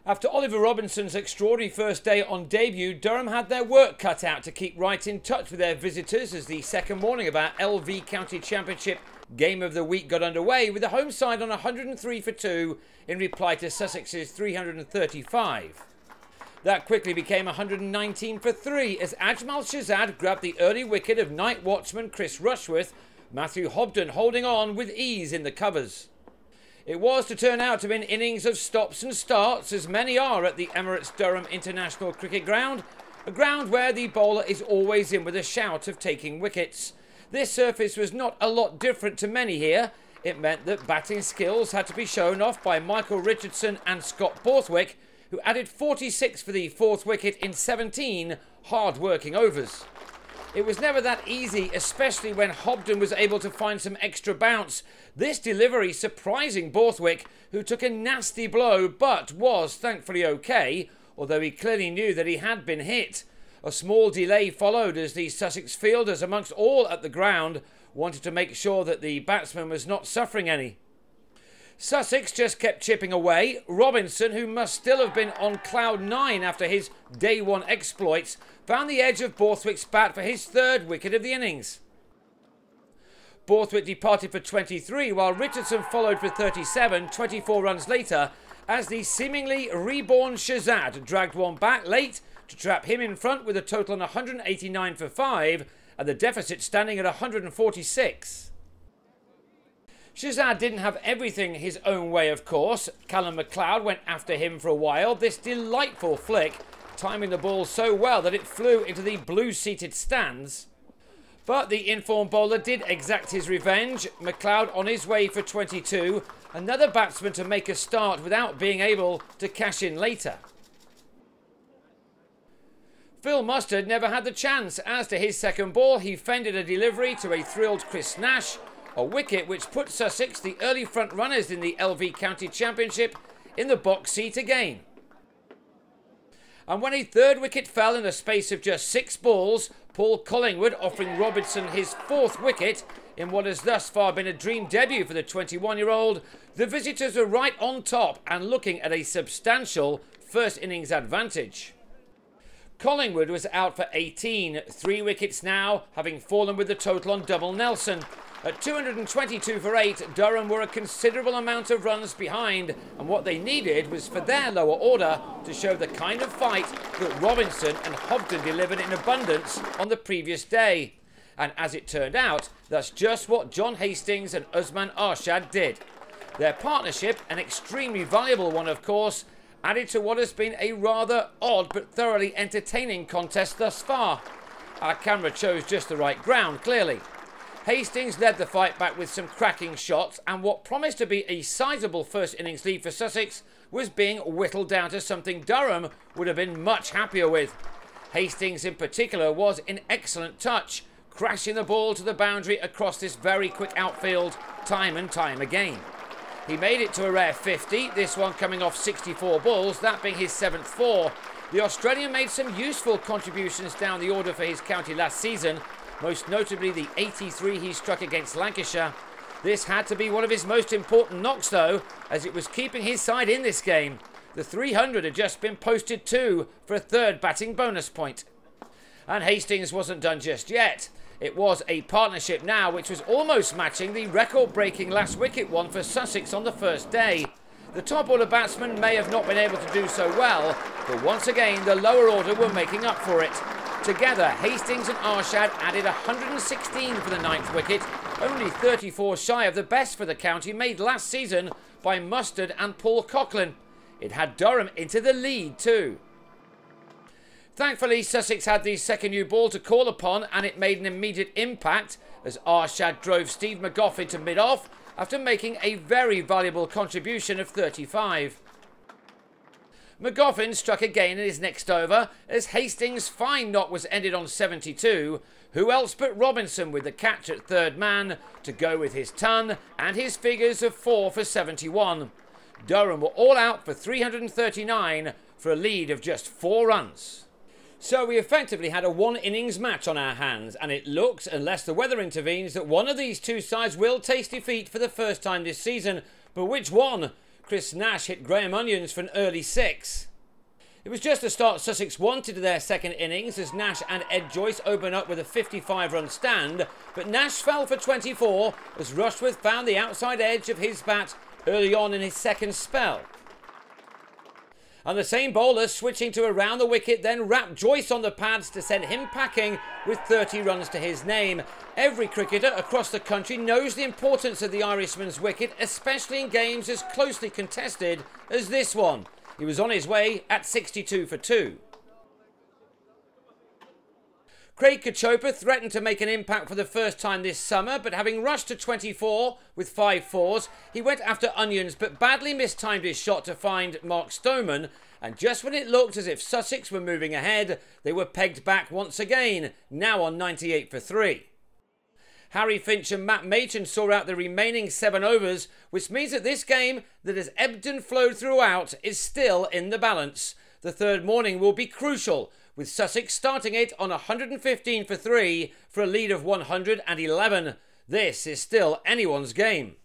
After Oliver Robinson's extraordinary first day on debut, Durham had their work cut out to keep right in touch with their visitors as the second morning of our LV County Championship Game of the Week got underway, with the home side on 103 for 2 in reply to Sussex's 335. That quickly became 119 for 3 as Ajmal Shahzad grabbed the early wicket of night watchman Chris Rushworth, Matthew Hobden holding on with ease in the covers. It was to turn out to be an innings of stops and starts, as many are at the Emirates Durham International Cricket Ground, a ground where the bowler is always in with a shout of taking wickets. This surface was not a lot different to many here. It meant that batting skills had to be shown off by Michael Richardson and Scott Borthwick, who added 46 for the fourth wicket in 17 hard-working overs. It was never that easy, especially when Hobden was able to find some extra bounce. This delivery surprising Borthwick, who took a nasty blow but was thankfully okay, although he clearly knew that he had been hit. A small delay followed as the Sussex fielders, amongst all at the ground, wanted to make sure that the batsman was not suffering any. Sussex just kept chipping away. Robinson, who must still have been on cloud 9 after his day one exploits, found the edge of Borthwick's bat for his third wicket of the innings. Borthwick departed for 23, while Richardson followed for 37, 24 runs later, as the seemingly reborn Shahzad dragged one back late to trap him in front with a total on 189 for 5, and the deficit standing at 146. Shahzad didn't have everything his own way, of course. Callum MacLeod went after him for a while. This delightful flick, timing the ball so well that it flew into the blue-seated stands. But the informed bowler did exact his revenge. MacLeod on his way for 22. Another batsman to make a start without being able to cash in later. Phil Mustard never had the chance. As to his second ball, he fended a delivery to a thrilled Chris Nash, a wicket which put Sussex, the early front runners in the LV County Championship, in the box seat again. And when a third wicket fell in the space of just 6 balls, Paul Collingwood offering Robinson his fourth wicket in what has thus far been a dream debut for the 21-year-old, the visitors were right on top and looking at a substantial first innings advantage. Collingwood was out for 18, 3 wickets now, having fallen with the total on double Nelson. At 222 for 8, Durham were a considerable amount of runs behind, and what they needed was for their lower order to show the kind of fight that Robinson and Hobden delivered in abundance on the previous day. And as it turned out, that's just what John Hastings and Usman Arshad did. Their partnership, an extremely valuable one of course, added to what has been a rather odd but thoroughly entertaining contest thus far. Our camera chose just the right ground, clearly. Hastings led the fight back with some cracking shots, and what promised to be a sizable first innings lead for Sussex was being whittled down to something Durham would have been much happier with. Hastings in particular was in excellent touch, crashing the ball to the boundary across this very quick outfield time and time again. He made it to a rare 50, this one coming off 64 balls, that being his 7th 4. The Australian made some useful contributions down the order for his county last season, most notably the 83 he struck against Lancashire. This had to be one of his most important knocks though, as it was keeping his side in this game. The 300 had just been posted too for a third batting bonus point. And Hastings wasn't done just yet. It was a partnership now which was almost matching the record-breaking last wicket one for Sussex on the first day. The top order batsmen may have not been able to do so well, but once again the lower order were making up for it. Together, Hastings and Arshad added 116 for the 9th wicket, only 34 shy of the best for the county made last season by Mustard and Paul Coughlin. It had Durham into the lead too. Thankfully, Sussex had the second new ball to call upon, and it made an immediate impact as Arshad drove Steve McGoffin to mid-off after making a very valuable contribution of 35. McGoffin struck again in his next over as Hastings' fine knock was ended on 72. Who else but Robinson with the catch at third man to go with his ton and his figures of 4 for 71. Durham were all out for 339 for a lead of just 4 runs. So we effectively had a one-innings match on our hands, and it looks, unless the weather intervenes, that one of these two sides will taste defeat for the first time this season. But which one? Chris Nash hit Graham Onions for an early 6. It was just the start Sussex wanted to their second innings as Nash and Ed Joyce opened up with a 55-run stand, but Nash fell for 24 as Rushworth found the outside edge of his bat early on in his second spell. And the same bowler switching to around the wicket then wrapped Joyce on the pads to send him packing with 30 runs to his name. Every cricketer across the country knows the importance of the Irishman's wicket, especially in games as closely contested as this one. He was on his way at 62 for 2. Craig Kachopa threatened to make an impact for the first time this summer, but having rushed to 24 with 5 fours, he went after Onions but badly mistimed his shot to find Mark Stoneman, and just when it looked as if Sussex were moving ahead, they were pegged back once again, now on 98 for 3. Harry Finch and Matt Machen saw out the remaining 7 overs, which means that this game, that has ebbed and flowed throughout, is still in the balance. The third morning will be crucial, with Sussex starting it on 115 for 3 for a lead of 111. This is still anyone's game.